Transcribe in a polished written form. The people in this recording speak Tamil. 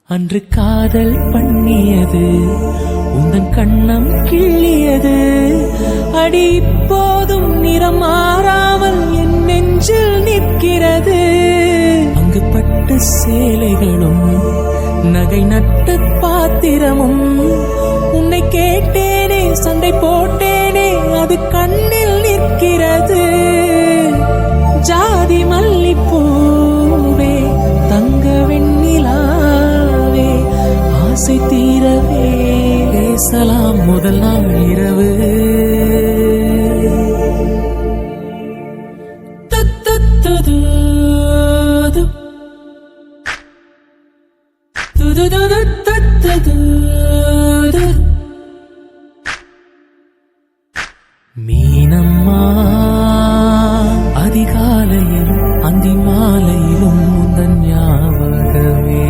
அன்று காதல் பண்ணியது உந்தன் கண்ணம் கிள்ளியது அடி இப்போதும் நிறம் மாறாமல் என் நெஞ்சில் நிற்கிறது. அங்கு பட்டு சேலைகளும் நகை நட்டு பாத்திரமும் உன்னை கேட்டேனே சண்டை போட்டேனே அது கண்ணில் நிற்கிறது. ஜாதி மல்லிப்பூவே தங்க வெண்ணிலாவே ஆசை தீரவே பேசலாம் முதல் நாள் இரவு. மீனம்மா அதிகாலையிலும் அந்தி மாலையிலும் உந்தன் ஞாபகமே.